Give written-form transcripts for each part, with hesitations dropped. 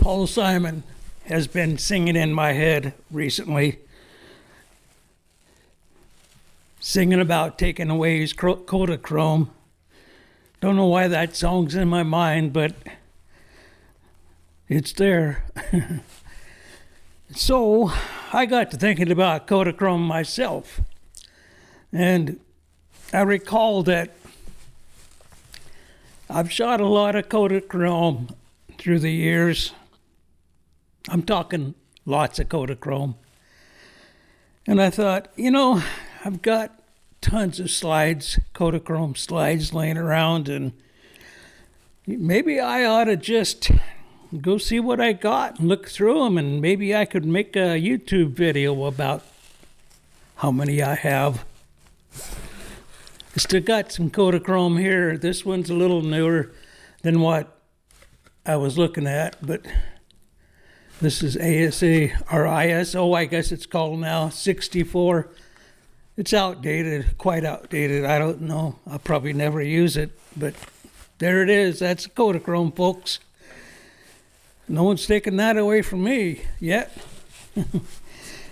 Paul Simon has been singing in my head recently, singing about taking away his Kodachrome. Don't know why that song's in my mind, but it's there. So I got to thinking about Kodachrome myself, and I recall that I've shot a lot of Kodachrome through the years. I'm talking lots of Kodachrome. And I thought, I've got tons of slides, Kodachrome slides laying around, and maybe I ought to just go see what I got and look through them, and maybe I could make a YouTube video about how many I have. I still got some Kodachrome here. This one's a little newer than what I was looking at, but this is ASA, or ISO, I guess it's called now, 64. It's outdated, quite outdated. I don't know. I'll probably never use it, but there it is. That's Kodachrome, folks. No one's taken that away from me yet.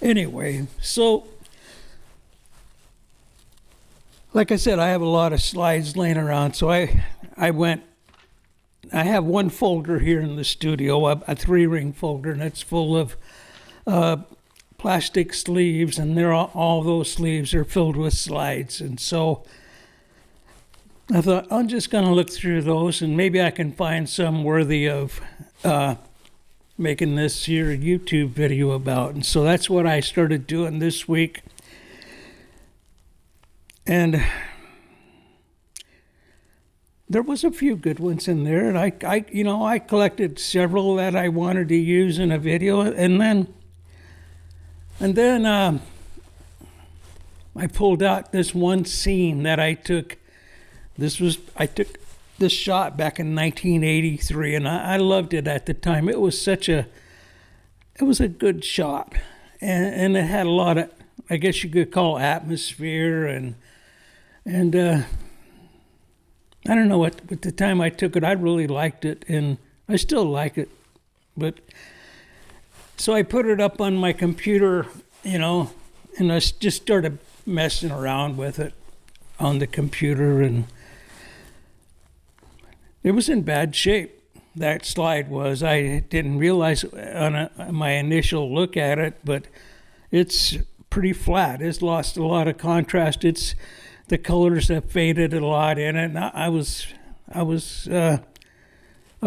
Anyway, so like I said, I have a lot of slides laying around, so I have one folder here in the studio, a 3-ring folder, and it's full of plastic sleeves, and all those sleeves are filled with slides. And so I thought, I'm just going to look through those, and maybe I can find some worthy of making this here YouTube video about. And so that's what I started doing this week. And there was a few good ones in there, and I collected several that I wanted to use in a video, and then I pulled out this one scene that I took. I took this shot back in 1983, and I loved it at the time. It was a good shot, and it had a lot of, I guess you could call, atmosphere, and I don't know what, at the time I took it, I really liked it, and I still like it. But so I put it up on my computer, and I just started messing around with it on the computer, and it was in bad shape. That slide was. I didn't realize on my initial look at it, but it's pretty flat. It's lost a lot of contrast. The colors have faded a lot in it, and I was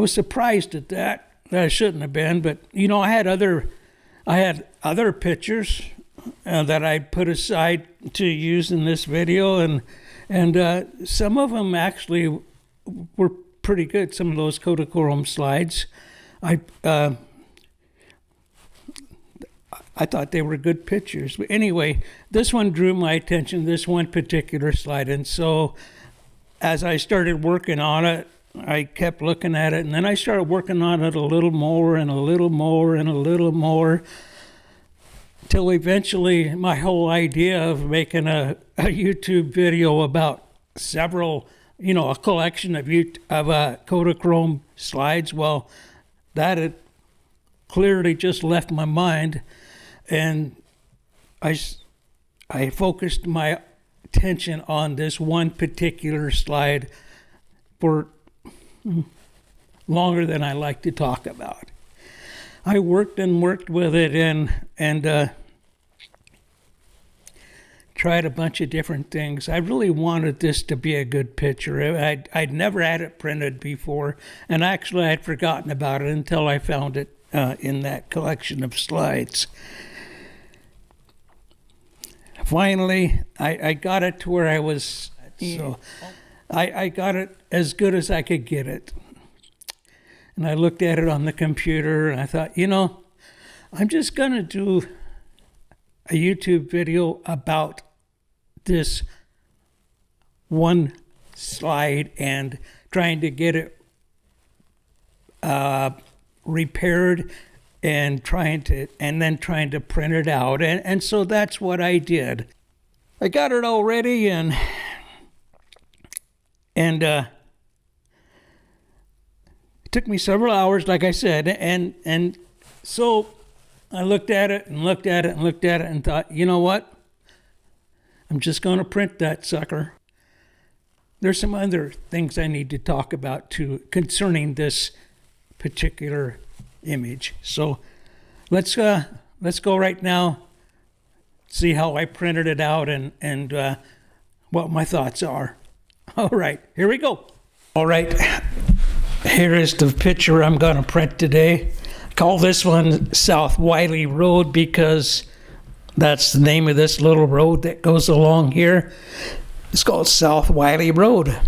surprised at that. I shouldn't have been, but I had other pictures that I put aside to use in this video, and some of them actually were pretty good. Some of those Kodachrome slides, I thought they were good pictures. But anyway, this one drew my attention, this one particular slide. And so as I started working on it, I kept looking at it, and then I started working on it a little more and a little more and a little more, till eventually my whole idea of making a YouTube video about several, a collection of Kodachrome slides, well, that had clearly just left my mind. And I focused my attention on this one particular slide for longer than I like to talk about. I worked and worked with it and tried a bunch of different things. I really wanted this to be a good picture. I'd never had it printed before, and actually I'd forgotten about it until I found it in that collection of slides. Finally, I got it to where I was, I got it as good as I could get it. And I looked at it on the computer, and I thought, I'm just going to do a YouTube video about this one slide and trying to get it repaired and then trying to print it out. And so that's what I did. I got it all ready, and It took me several hours, like I said, and so I looked at it and looked at it and looked at it and thought, you know what? I'm just going to print that sucker. There's some other things I need to talk about too concerning this particular image. So let's go right now, see how I printed it out and what my thoughts are. All right, here we go. All right, here is the picture I'm going to print today. I call this one South Wiley Road because that's the name of this little road that goes along here. It's called South Wiley Road.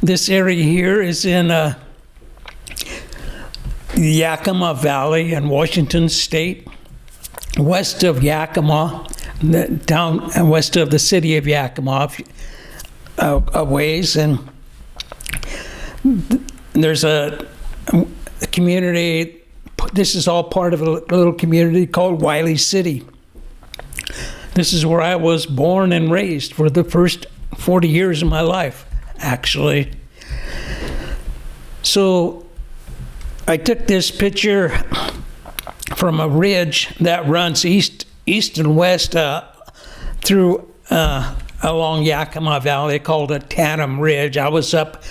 This area here is in the Yakima Valley in Washington State, west of Yakima, down west of the city of Yakima, a ways, and there's a community. This is all part of a little community called Wiley City. This is where I was born and raised for the first 40 years of my life, actually. So I took this picture from a ridge that runs east and west through along Yakima Valley, called a Tandem Ridge. I was up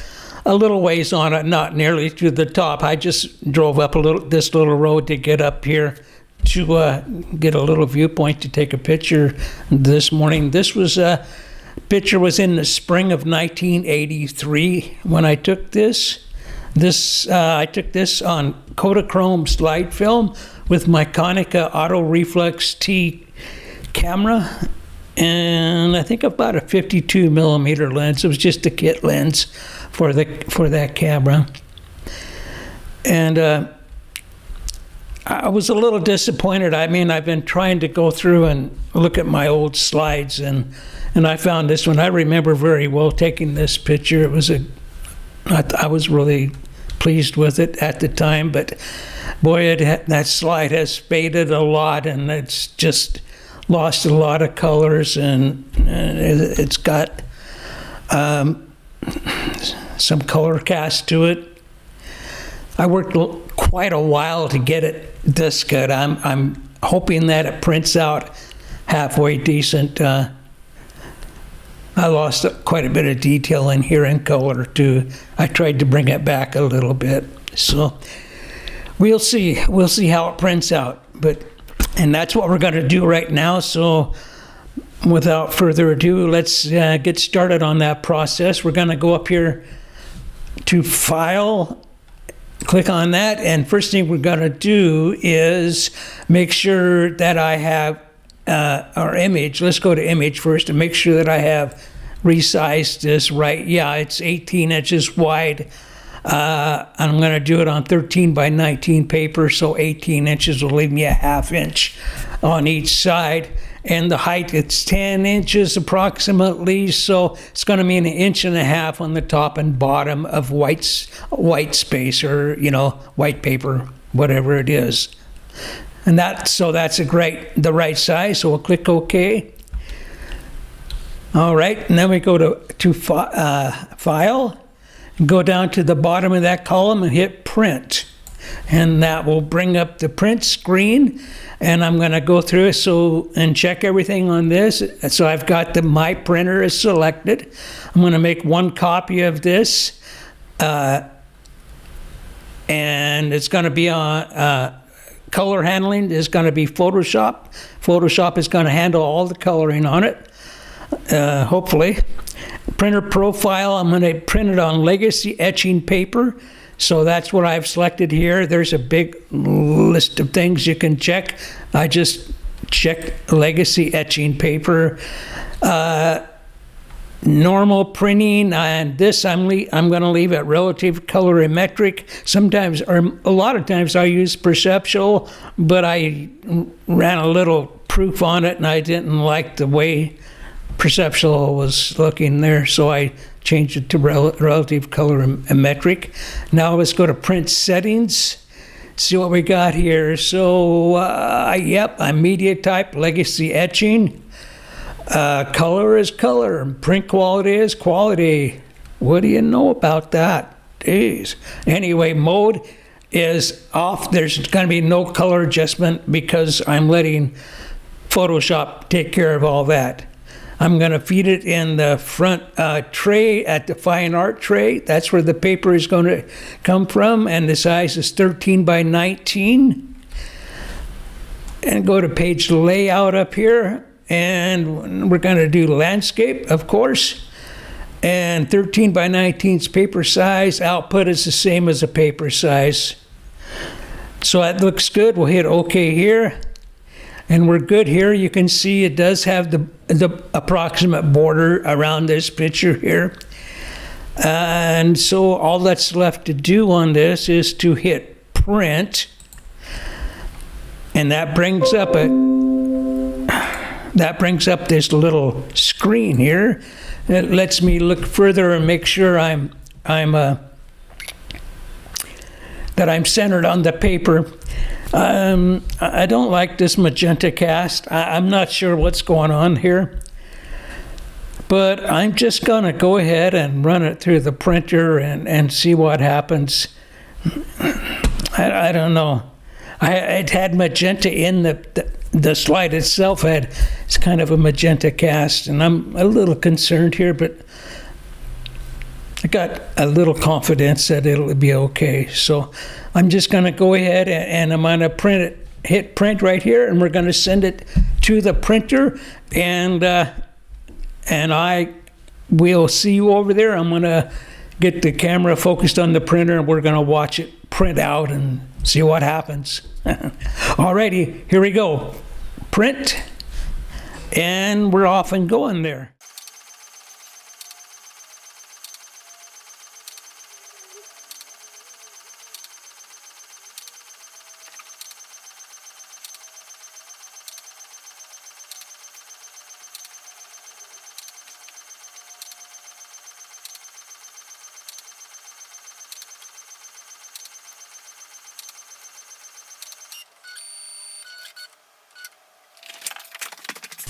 a little ways on it, not nearly to the top. I just drove up this little road to get up here to get a little viewpoint to take a picture this morning. This was picture was in the spring of 1983 when I took this. I took this on Kodachrome slide film with my Konica Auto Reflex T camera, and I think about a 52 millimeter lens. It was just a kit lens for that camera, and I was a little disappointed. I mean, I've been trying to go through and look at my old slides, and I found this one. I remember very well taking this picture. It was I was really pleased with it at the time, but boy, that slide has faded a lot, and it's just lost a lot of colors, and it's got some color cast to it. I worked quite a while to get it this good. I'm hoping that it prints out halfway decent. I lost quite a bit of detail in here in color too. I tried to bring it back a little bit. So we'll see. We'll see how it prints out. And that's what we're going to do right now. So without further ado, let's get started on that process. We're going to go up here to File, click on that, and first thing we're going to do is make sure that I have our image. Let's go to image first and make sure that I have resized this right. Yeah, it's 18 inches wide. I'm going to do it on 13 by 19 paper, so 18 inches will leave me a ½ inch on each side. And the height, it's 10 inches approximately, so it's going to be 1.5 inches on the top and bottom of white space, or white paper, whatever it is. And that's the right size. So we'll click OK. All right, and then we go to File, go down to the bottom of that column and hit Print, and that will bring up the print screen. And I'm going to go through it and check everything on this. So I've got my printer is selected. I'm going to make one copy of this, and it's going to be on color handling is going to be Photoshop. Photoshop is going to handle all the coloring on it, hopefully. Printer profile, I'm going to print it on legacy etching paper. So that's what I've selected here. There's a big list of things you can check. I just checked legacy etching paper. Normal printing, and this I'm going to leave at relative colorimetric. Sometimes, or a lot of times, I use perceptual, but I ran a little proof on it, and I didn't like the way perceptual was looking there, so I changed it to relative colorimetric. Now let's go to print settings. See what we got here. So, yep, I'm media type, legacy etching. Color is color, print quality is quality. What do you know about that? days. Anyway, mode is off. There's going to be no color adjustment because I'm letting Photoshop take care of all that. I'm going to feed it in the front tray at the fine art tray. That's where the paper is going to come from, and the size is 13 by 19. And go to page layout up here, and we're going to do landscape, of course. And 13 by 19's paper size. Output is the same as a paper size. So that looks good. We'll hit OK here. And we're good here. You can see it does have the approximate border around this picture here. And so all that's left to do on this is to hit print. And that brings up this little screen here. It lets me look further and make sure that I'm centered on the paper. I don't like this magenta cast. I'm not sure what's going on here, but I'm just gonna go ahead and run it through the printer and see what happens. I don't know. It had magenta in the slide itself. It's kind of a magenta cast, and I'm a little concerned here, but I got a little confidence that it'll be okay. So I'm just going to go ahead and I'm going to print it, hit print right here, and we're going to send it to the printer, and I will see you over there. I'm going to get the camera focused on the printer, and we're going to watch it print out and see what happens. Alrighty, here we go. Print, and we're off and going there.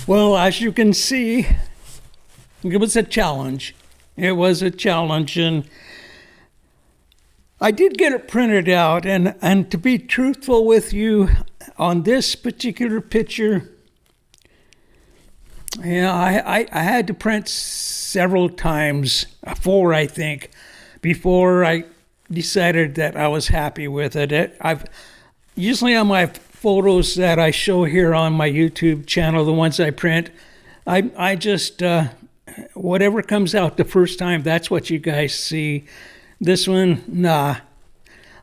Well, as you can see, it was a challenge. It was a challenge, and I did get it printed out, and to be truthful with you, on this particular picture, yeah, I had to print several times, four, I think, before I decided that I was happy with it. Usually on my photos that I show here on my YouTube channel, the ones I print, I just, whatever comes out the first time, that's what you guys see. This one, nah,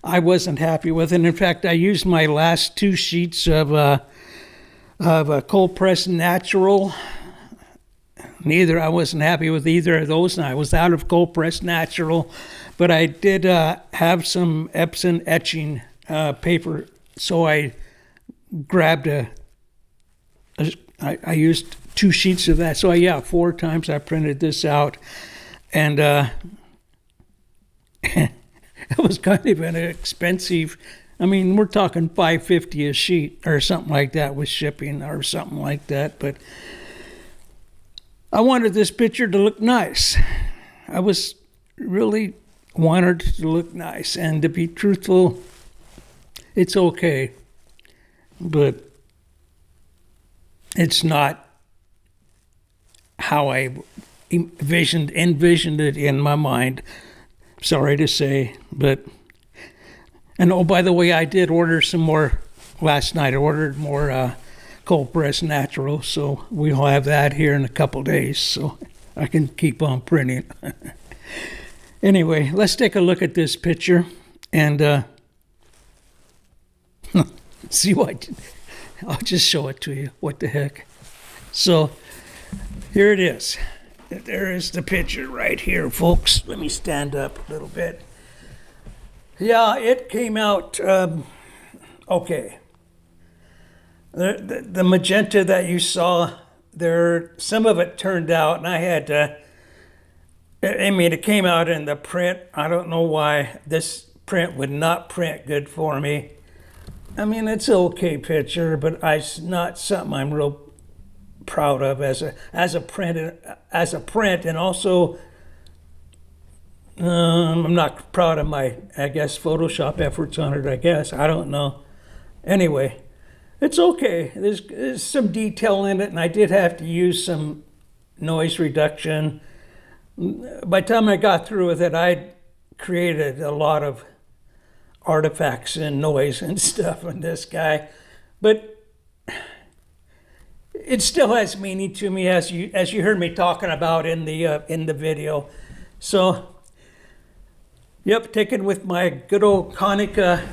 I wasn't happy with it. In fact, I used my last two sheets of a cold pressed natural. I wasn't happy with either of those, and I was out of cold pressed natural, but I did have some Epson etching paper, so I grabbed I used two sheets of that. So yeah, 4 times I printed this out, and it was kind of an expensive. I mean, we're talking $5.50 a sheet or something like that with shipping or something like that. But I wanted this picture to look nice. I was really wanted it to look nice, and to be truthful, it's okay. But it's not how I envisioned it in my mind. Sorry to say, but, and oh, by the way, I did order some more last night. I ordered more cold pressed natural, so we'll have that here in a couple days, so I can keep on printing. Anyway, let's take a look at this picture and see what. I'll just show it to you. What the heck? So here it is. There is the picture right here, folks. Let me stand up a little bit. Yeah, it came out okay. The magenta that you saw there, some of it turned out, and I had to. I mean, it came out in the print. I don't know why this print would not print good for me. I mean, it's an okay picture, but it's not something I'm real proud of as a print, and also I'm not proud of my, Photoshop efforts on it, I don't know. Anyway, it's okay. There's some detail in it, and I did have to use some noise reduction. By the time I got through with it, I'd created a lot of artifacts and noise and stuff in this guy. But it still has meaning to me, as you heard me talking about in the video. So, yep, taken with my good old Konica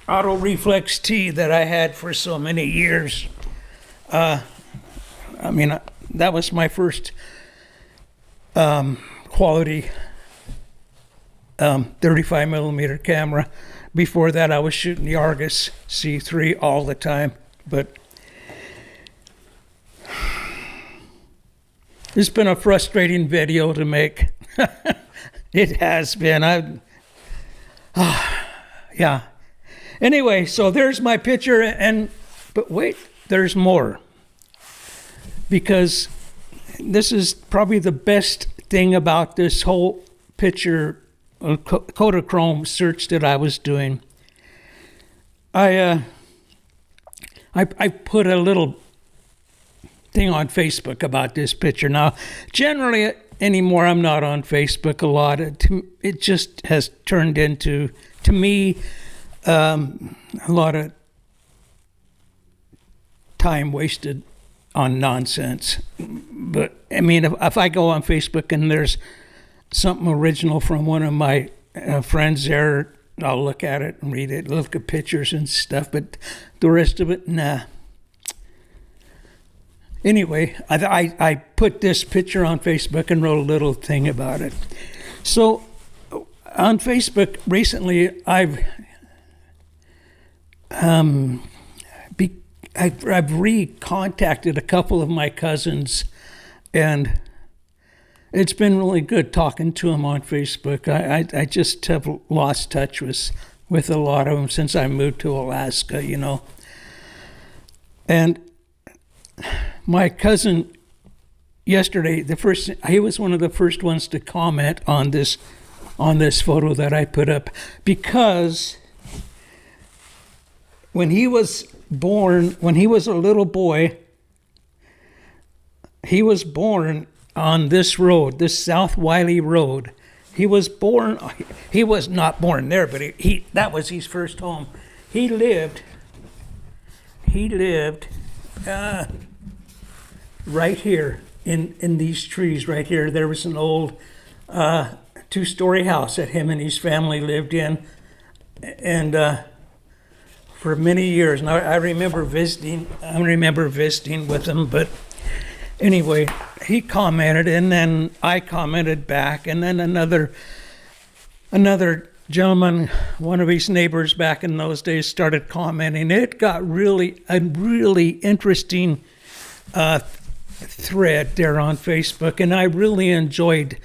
Auto Reflex T that I had for so many years. That was my first quality 35 millimeter camera. Before that, I was shooting the Argus C3 all the time, but it's been a frustrating video to make. It has been. Yeah. Anyway, so there's my picture, but wait, there's more. Because this is probably the best thing about this whole picture Kodachrome search that I was doing. I put a little thing on Facebook about this picture. Now, generally anymore, I'm not on Facebook a lot. It just has turned into, to me, a lot of time wasted on nonsense. But I mean, if I go on Facebook and there's something original from one of my friends there, I'll look at it and read it, look at pictures and stuff, but the rest of it, nah. Anyway, I put this picture on Facebook and wrote a little thing about it. So on Facebook recently, I've recontacted a couple of my cousins, and it's been really good talking to them on Facebook. I just have lost touch with a lot of them since I moved to Alaska, you know. And my cousin yesterday, he was one of the first ones to comment on this photo that I put up, because when he was a little boy, he was born on this road, this South Wiley Road. He was not born there, but that was his first home. He lived right here in these trees right here. There was an old 2-story house that him and his family lived in, and for many years. And I remember visiting with him, but anyway, he commented, and then I commented back, and then another gentleman, one of his neighbors back in those days, started commenting. It got a really interesting thread there on Facebook, and I really enjoyed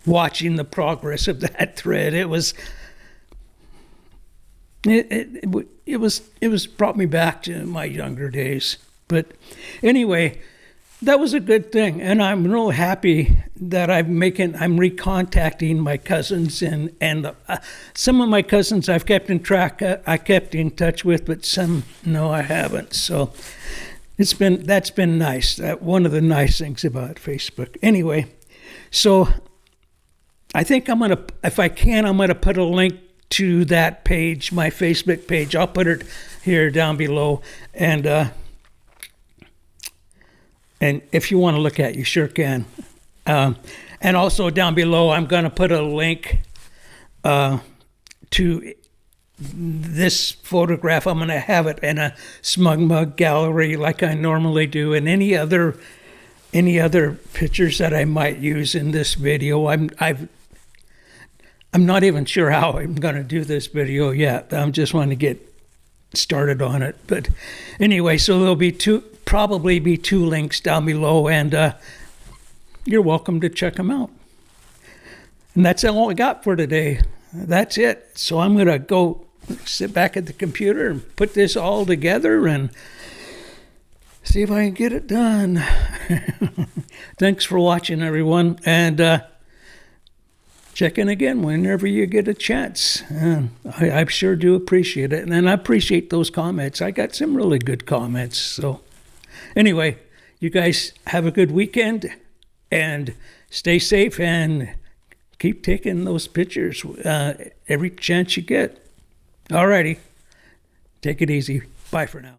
watching the progress of that thread. It was brought me back to my younger days. But anyway, that was a good thing, and I'm real happy that I'm recontacting my cousins, and some of my cousins I kept in touch with, but some no, I haven't. So that's been nice. One of the nice things about Facebook. Anyway, so I think I'm gonna put a link to that page, my Facebook page. I'll put it here down below, and if you want to look at it, you sure can. And also down below, I'm going to put a link to this photograph. I'm going to have it in a SmugMug gallery like I normally do, and any other pictures that I might use in this video. I'm not even sure how I'm going to do this video yet. I'm just wanting to get started on it. But anyway, so there'll probably be two links down below, and you're welcome to check them out. And that's all I got for today. That's it. So I'm going to go sit back at the computer and put this all together and see if I can get it done. Thanks for watching, everyone. And check in again whenever you get a chance. I sure do appreciate it. And I appreciate those comments. I got some really good comments. So anyway, you guys have a good weekend and stay safe and keep taking those pictures every chance you get. All righty. Take it easy. Bye for now.